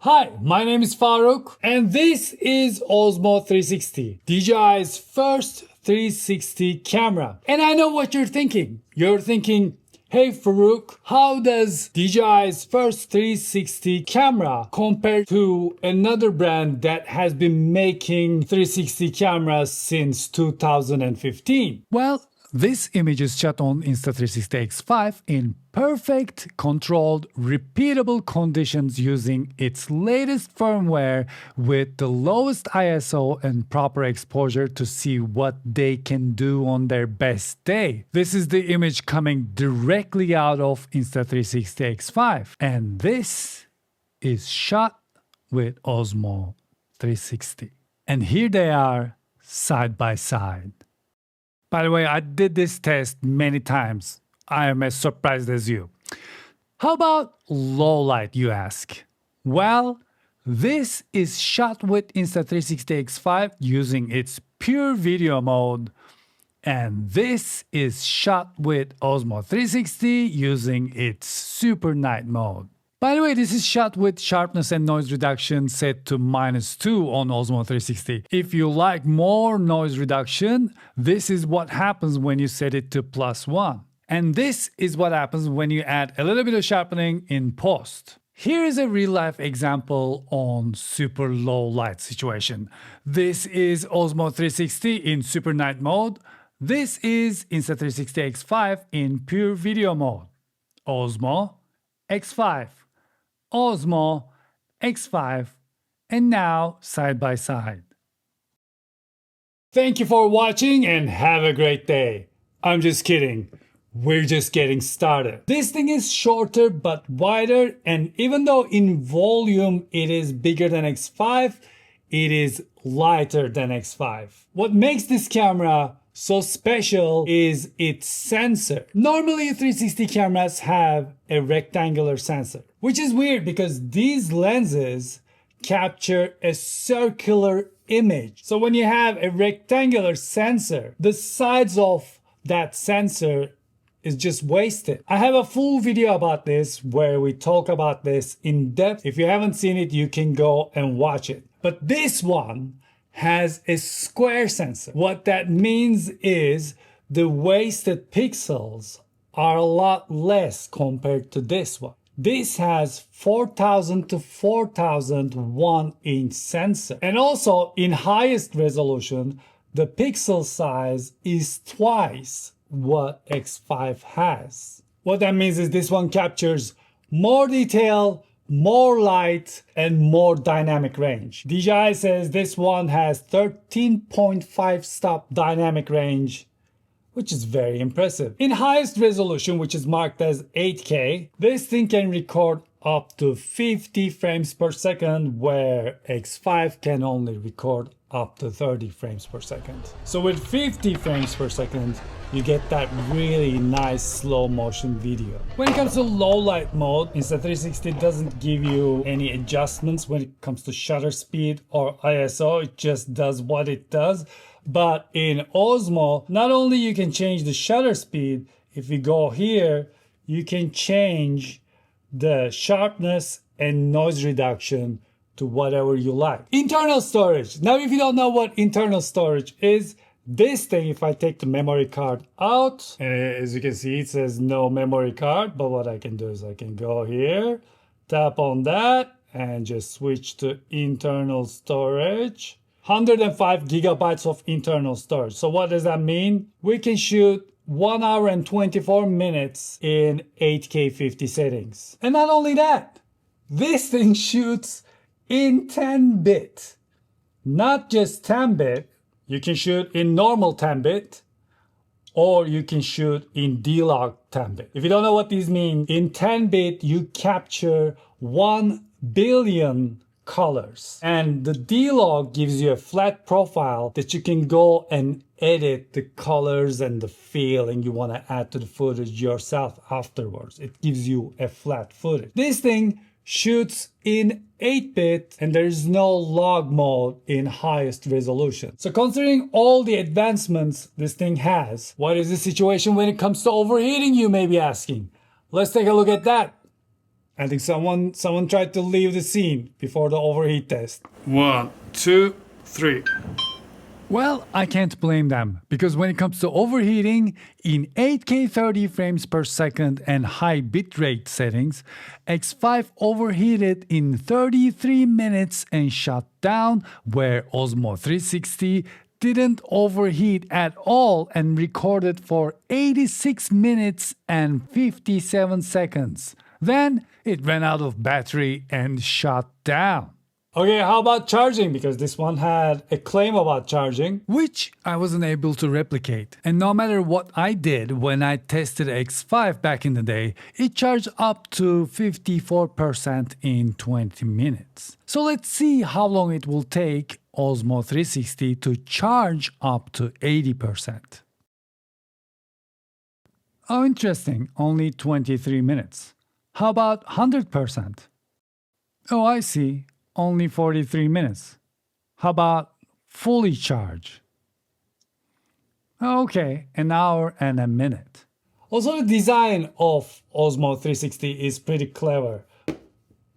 Hi, my name is Faruk and this is Osmo 360, DJI's first 360 camera. And I know what you're thinking. You're thinking, hey Faruk, how does DJI's first 360 camera compare to another brand that has been making 360 cameras since 2015? Well, this image is shot on Insta360 X5 in perfect, controlled, repeatable conditions using its latest firmware with the lowest ISO and proper exposure to see what they can do on their best day. This is the image coming directly out of Insta360 X5, and this is shot with Osmo 360. And here they are, side by side. By the way, I did this test many times. I am as surprised as you. How about low light, you ask? Well, this is shot with Insta360 X5 using its pure video mode. And this is shot with Osmo 360 using its super night mode. By the way, this is shot with sharpness and noise reduction set to -2 on Osmo 360. If you like more noise reduction, this is what happens when you set it to +1. And this is what happens when you add a little bit of sharpening in post. Here is a real-life example on super low light situation. This is Osmo 360 in super night mode. This is Insta360 X5 in pure video mode. Osmo X5. Osmo X5, and now side by side. Thank you for watching and have a great day. I'm just kidding. We're just getting started. This thing is shorter but wider, and even though in volume it is bigger than X5, it is lighter than X5. What makes this camera so special is its sensor. Normally 360 cameras have a rectangular sensor, which is weird because these lenses capture a circular image. So when you have a rectangular sensor, the sides of that sensor is just wasted. I have a full video about this where we talk about this in depth. If you haven't seen it, you can go and watch it. But this one has a square sensor. What that means is the wasted pixels are a lot less compared to this one. This has 4000 to 4001 inch sensor. And also in highest resolution, the pixel size is twice what X5 has. What that means is this one captures more detail, more light, and more dynamic range. DJI says this one has 13.5 stop dynamic range, which is very impressive. In highest resolution, which is marked as 8K, this thing can record up to 50 frames per second, where X5 can only record up to 30 frames per second. So with 50 frames per second, you get that really nice slow motion video. When it comes to low light mode, Insta360 doesn't give you any adjustments when it comes to shutter speed or ISO. It just does what it does. But in Osmo, not only you can change the shutter speed, if you go here, you can change the sharpness and noise reduction to whatever you like. Internal storage. Now, if you don't know what internal storage is, this thing, if I take the memory card out, and as you can see, it says no memory card, but what I can do is I can go here, tap on that, and just switch to internal storage. 105 gigabytes of internal storage. So what does that mean? We can shoot 1 hour and 24 minutes in 8K 50 settings. And not only that, this thing shoots in 10-bit. Not just 10-bit, you can shoot in normal 10-bit, or you can shoot in D-Log 10-bit. If you don't know what these mean, in 10-bit you capture 1 billion colors. And the D-Log gives you a flat profile that you can go and edit the colors and the feeling you want to add to the footage yourself afterwards. It gives you a flat footage. This thing shoots in 8-bit and there is no log mode in highest resolution. So considering all the advancements this thing has, what is the situation when it comes to overheating, you may be asking? Let's take a look at that. I think someone tried to leave the scene before the overheat test. 1, 2, 3. Well, I can't blame them, because when it comes to overheating, in 8K 30 frames per second and high bitrate settings, X5 overheated in 33 minutes and shut down, where Osmo 360 didn't overheat at all and recorded for 86 minutes and 57 seconds. Then it ran out of battery and shut down. Okay, how about charging? Because this one had a claim about charging, which I wasn't able to replicate. And no matter what I did when I tested X5 back in the day, it charged up to 54% in 20 minutes. So let's see how long it will take Osmo 360 to charge up to 80%. Oh, interesting, only 23 minutes. How about 100%? Oh, I see. Only 43 minutes. How about fully charge? Okay, an hour and a minute. Also, the design of Osmo 360 is pretty clever.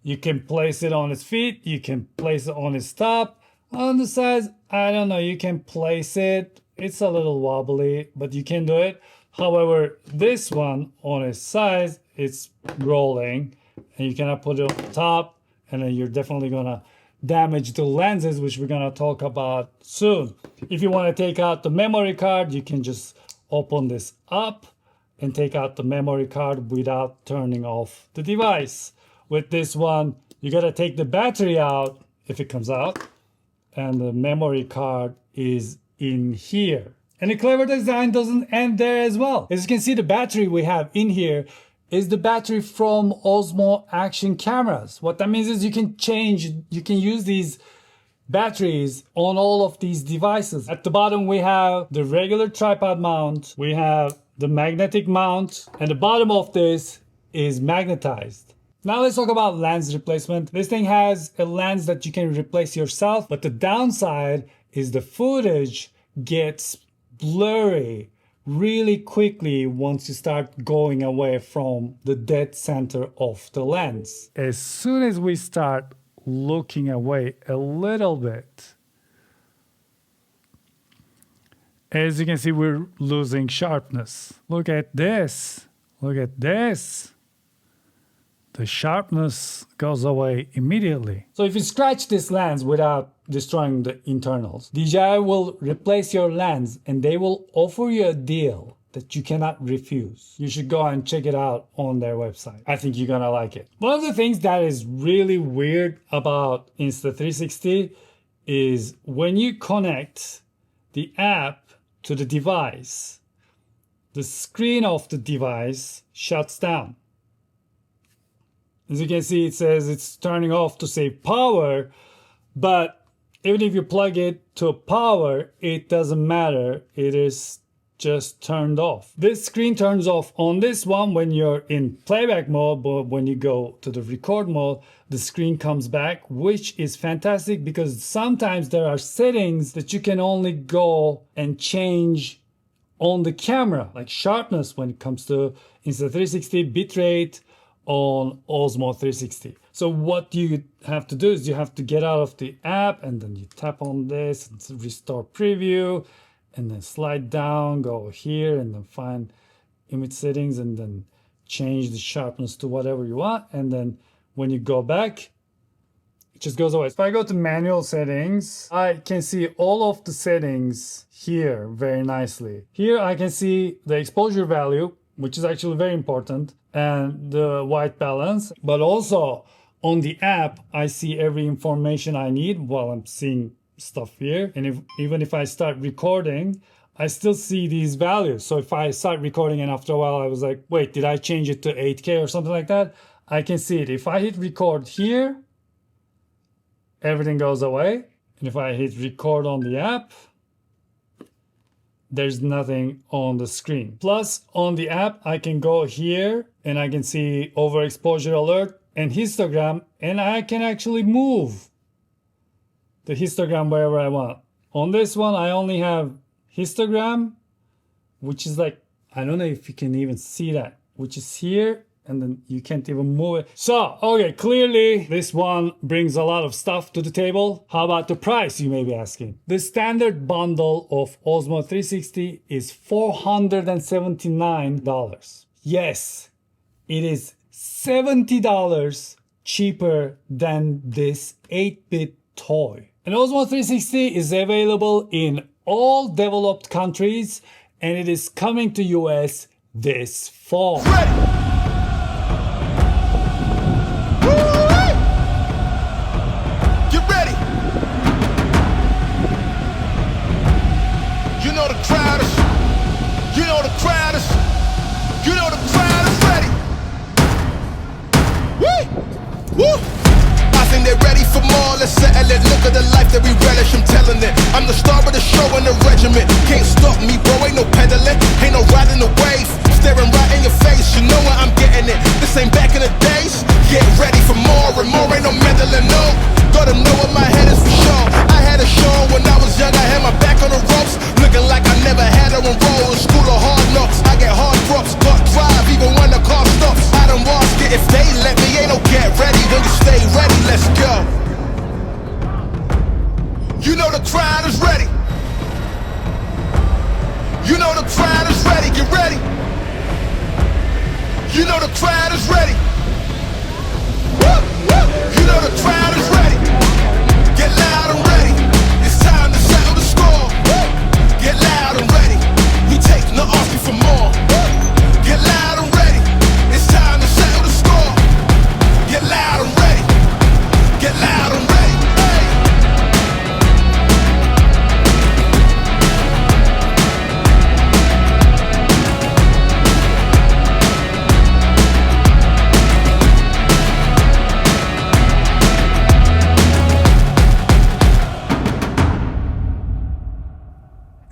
You can place it on its feet, you can place it on its top. On the sides, I don't know, you can place it. It's a little wobbly, but you can do it. However, this one on its sides, it's rolling, and you cannot put it on the top. And then you're definitely gonna damage the lenses, which we're gonna talk about soon. If you wanna take out the memory card, you can just open this up and take out the memory card without turning off the device. With this one, you gotta take the battery out if it comes out, and the memory card is in here. And the clever design doesn't end there as well. As you can see, the battery we have in here is the battery from Osmo Action cameras. What that means is you can use these batteries on all of these devices. At the bottom we have the regular tripod mount, we have the magnetic mount, and the bottom of this is magnetized. Now let's talk about lens replacement. This thing has a lens that you can replace yourself, but the downside is the footage gets blurry really quickly once you start going away from the dead center of the lens. As soon as we start looking away a little bit, as you can see, we're losing sharpness. Look at this. Look at this. The sharpness goes away immediately. So if you scratch this lens without destroying the internals, DJI will replace your lens and they will offer you a deal that you cannot refuse. You should go and check it out on their website. I think you're gonna like it. One of the things that is really weird about Insta360 is when you connect the app to the device, the screen of the device shuts down. As you can see, it says it's turning off to save power, but even if you plug it to power, it doesn't matter. It is just turned off. This screen turns off on this one when you're in playback mode, but when you go to the record mode, the screen comes back, which is fantastic because sometimes there are settings that you can only go and change on the camera, like sharpness when it comes to Insta360, bitrate, on Osmo 360. So what you have to do is you have to get out of the app and then you tap on this and restore preview and then slide down, go here and then find image settings and then change the sharpness to whatever you want. And then when you go back, it just goes away. If I go to manual settings, I can see all of the settings here very nicely. Here I can see the exposure value, which is actually very important, and the white balance, but also on the app, I see every information I need while I'm seeing stuff here. And even if I start recording, I still see these values. So if I start recording and after a while I was like, wait, did I change it to 8K or something like that? I can see it. If I hit record here, everything goes away. And if I hit record on the app, there's nothing on the screen. Plus, on the app, I can go here and I can see overexposure alert and histogram, and I can actually move the histogram wherever I want. On this one, I only have histogram, which is like, I don't know if you can even see that, which is here, and then you can't even move it. So, okay, clearly this one brings a lot of stuff to the table. How about the price, you may be asking? The standard bundle of Osmo 360 is $479. Yes, it is $70 cheaper than this 8-bit toy. And Osmo 360 is available in all developed countries, and it is coming to US this fall. Get ready. You know the crowd is, you know the crowd is, you know the crowd is ready. Woo! Woo! I think they're ready for more, let's settle it. Look at the life that we relish, I'm telling it. I'm the star of the show and the regiment. Can't stop me, bro, ain't no pedaling. Ain't no riding the wave, staring right in your face. You know where I'm getting it, this ain't back in the days. Get ready for more and more, ain't no meddling, no. Gotta know what my head is for sure. I had a show when I was young, I had my back on the ropes. Looking like I never had her on roll. In school of hard knocks, I get hard drops. Got drive even when the car stops. I don't ask it if they let me, ain't no get ready. When you stay ready, let's go. You know the crowd is ready. You know the crowd is ready, get ready. You know the crowd is ready. Woo, woo. You know the crowd is ready. Get loud and ready. It's time to settle the score. Woo. Get loud and ready. We take no asking for more. Woo. Get loud and ready. It's time to settle the score. Get loud and ready. Get loud and ready.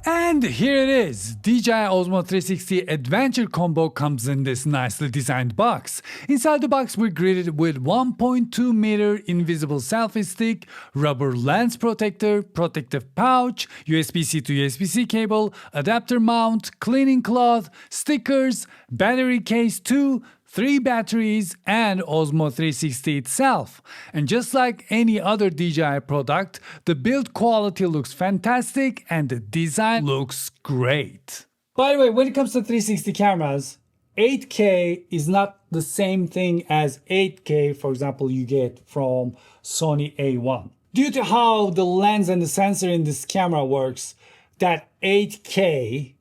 And here it is. DJI Osmo 360 Adventure Combo comes in this nicely designed box. Inside the box we're greeted with 1.2 meter invisible selfie stick, rubber lens protector, protective pouch, USB-C to USB-C cable, adapter mount, cleaning cloth, stickers, battery case 2, 3 batteries, and Osmo 360 itself. And just like any other DJI product, the build quality looks fantastic and the design looks great. By the way, when it comes to 360 cameras, 8K is not the same thing as 8K, for example, you get from Sony A1. Due to how the lens and the sensor in this camera works, that 8K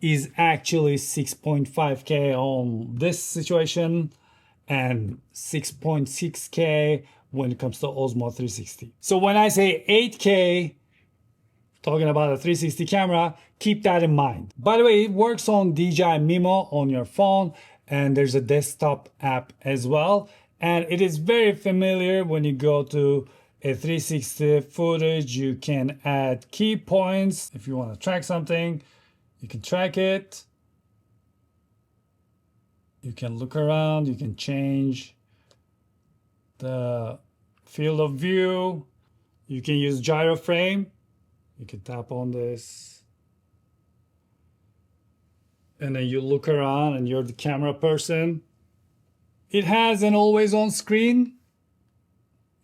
is actually 6.5K on this situation and 6.6K when it comes to Osmo 360. So when I say 8K, talking about a 360 camera, keep that in mind. By the way, it works on DJI Mimo on your phone, and there's a desktop app as well. And it is very familiar when you go to a 360 footage. You can add key points if you want to track something. You can track it. You can look around. You can change the field of view. You can use gyro frame. You can tap on this. And then you look around and you're the camera person. It has an always on screen.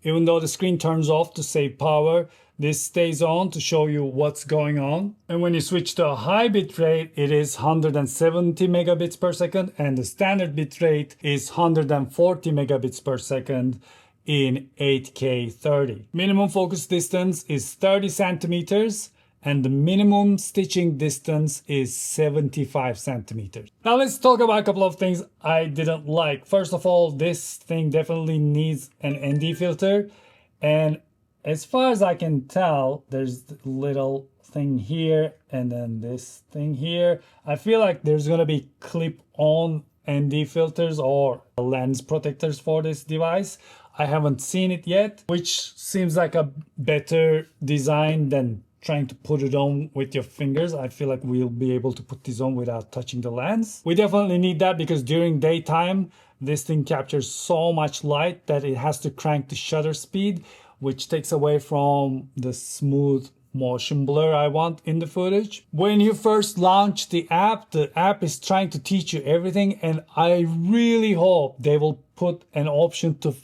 Even though the screen turns off to save power, this stays on to show you what's going on. And when you switch to a high bit rate, it is 170 megabits per second, and the standard bit rate is 140 megabits per second in 8K 30. Minimum focus distance is 30 centimeters, and the minimum stitching distance is 75 centimeters. Now let's talk about a couple of things I didn't like. First of all, this thing definitely needs an ND filter, and as far as I can tell, there's the little thing here and then this thing here. I feel like there's gonna be clip-on ND filters or lens protectors for this device. I haven't seen it yet, which seems like a better design than trying to put it on with your fingers. I feel like we'll be able to put this on without touching the lens. We definitely need that because during daytime, this thing captures so much light that it has to crank the shutter speed, which takes away from the smooth motion blur I want in the footage. When you first launch the app is trying to teach you everything, and I really hope they will put an option to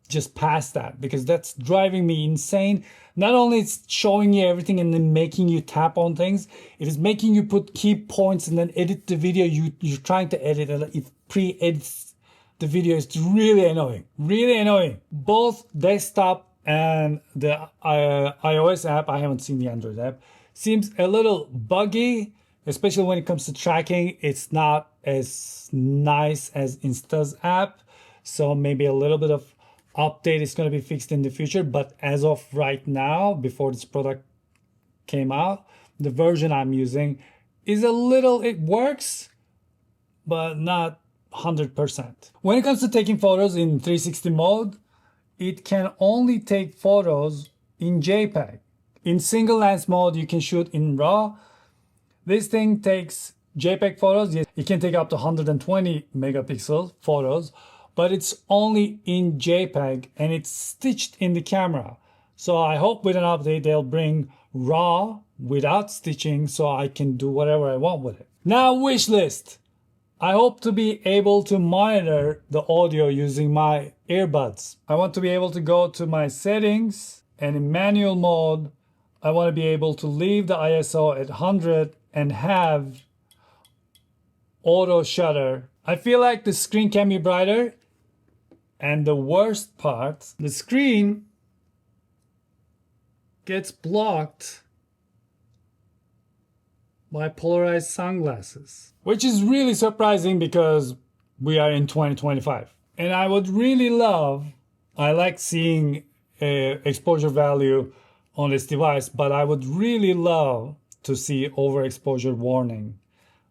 just pass that, because that's driving me insane. Not only it's showing you everything and then making you tap on things, it is making you put key points and then edit the video you're trying to edit, and it pre-edits the video. Is really annoying. Both desktop and the iOS app, I haven't seen the Android app, seems a little buggy, especially when it comes to tracking. It's not as nice as Insta's app, so maybe a little bit of update is going to be fixed in the future. But as of right now, before this product came out, the version I'm using is it works, but not 100%. When it comes to taking photos in 360 mode, it can only take photos in JPEG. In single lens mode, you can shoot in RAW. This thing takes JPEG photos. Yes, it can take up to 120 megapixel photos, but it's only in JPEG and it's stitched in the camera. So I hope with an update they'll bring RAW without stitching so I can do whatever I want with it. Now, wish list. I hope to be able to monitor the audio using my earbuds. I want to be able to go to my settings, and in manual mode, I want to be able to leave the ISO at 100 and have auto shutter. I feel like the screen can be brighter, and the worst part, the screen gets blocked by polarized sunglasses, which is really surprising because we are in 2025. And I would really I like seeing exposure value on this device, but I would really love to see overexposure warning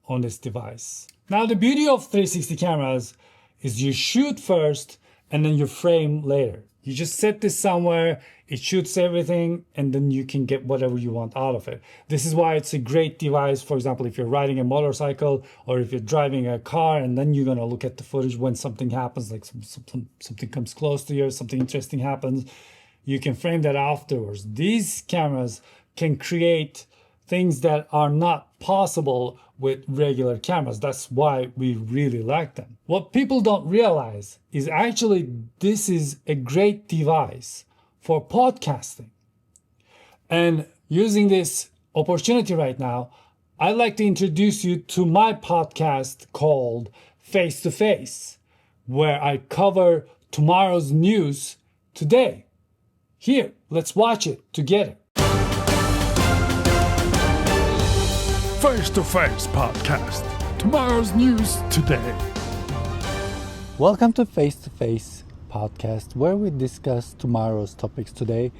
on this device. Now, the beauty of 360 cameras is you shoot first and then you frame later. You just set this somewhere, it shoots everything, and then you can get whatever you want out of it. This is why it's a great device, for example, if you're riding a motorcycle or if you're driving a car, and then you're gonna look at the footage when something happens, like something comes close to you, something interesting happens, you can frame that afterwards. These cameras can create things that are not possible with regular cameras. That's why we really like them. What people don't realize is actually this is a great device for podcasting. And using this opportunity right now, I'd like to introduce you to my podcast called Face to Face, where I cover tomorrow's news today. Here, let's watch it together. Face to Face podcast. Tomorrow's news today. Welcome to Face podcast, where we discuss tomorrow's topics today.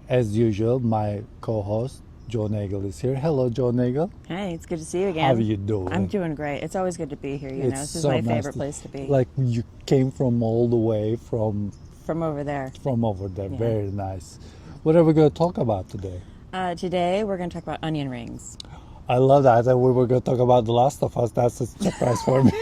As usual, my co-host Joe Nagel is here. Hello, Joe Nagel. Hey, it's good to see you again. How are you doing? I'm doing great. It's always good to be here. This is my favorite place to be. Like you came from all the way from over there. From over there. Yeah. Very nice. What are we going to talk about today? Today we're going to talk about onion rings. I love that. I thought we were going to talk about The Last of Us. That's a surprise for me.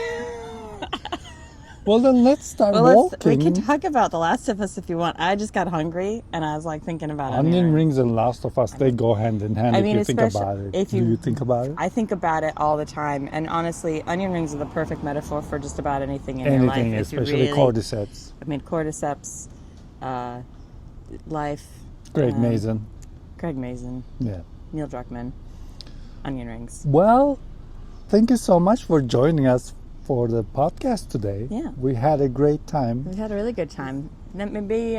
Well, then let's start walking. We can talk about The Last of Us if you want. I just got hungry, and I was like thinking about onion rings and Last of Us. They go hand in hand. If you think about it. Do you think about it? I think about it all the time, and honestly, onion rings are the perfect metaphor for just about anything in your life. Anything, especially cordyceps. I mean, cordyceps, life. Craig Mazin. Yeah. Neil Druckmann. Onion rings. Well, thank you so much for joining us for the podcast today. Yeah. We had a great time. We had a really good time. Maybe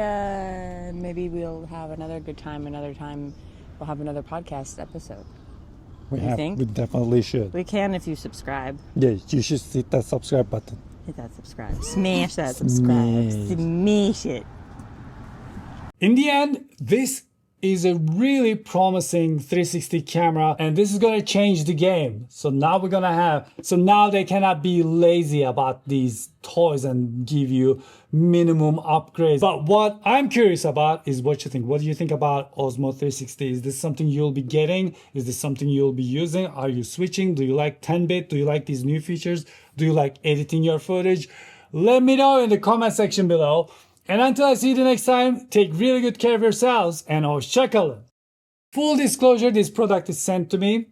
we'll have another good time. Another time we'll have another podcast episode. We think? We definitely should. We can if you subscribe. Yeah, you should hit that subscribe button. Hit that subscribe. Smash that subscribe. Smash it. In the end, this is a really promising 360 camera, and this is going to change the game. So now they cannot be lazy about these toys and give you minimum upgrades. But what I'm curious about is what you think. What do you think about Osmo 360? Is this something you'll be getting? Is this something you'll be using? Are you switching? Do you like 10-bit? Do you like these new features? Do you like editing your footage? Let me know in the comment section below. And until I see you the next time, take really good care of yourselves and hoşça kalın. Full disclosure, this product is sent to me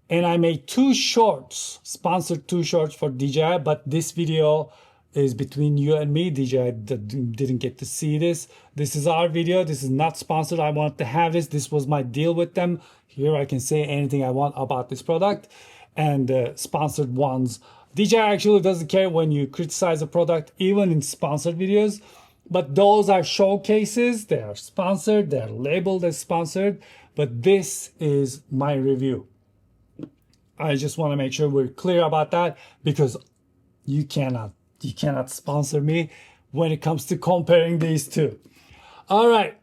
and I made 2 shorts, sponsored 2 shorts for DJI, but this video is between you and me. DJI didn't get to see this. This is our video. This is not sponsored. I wanted to have this. This was my deal with them. Here I can say anything I want about this product. And sponsored ones, DJI actually doesn't care when you criticize a product, even in sponsored videos. But those are showcases. They are sponsored. They are labeled as sponsored. But this is my review. I just want to make sure we're clear about that, because you cannot sponsor me when it comes to comparing these two. All right,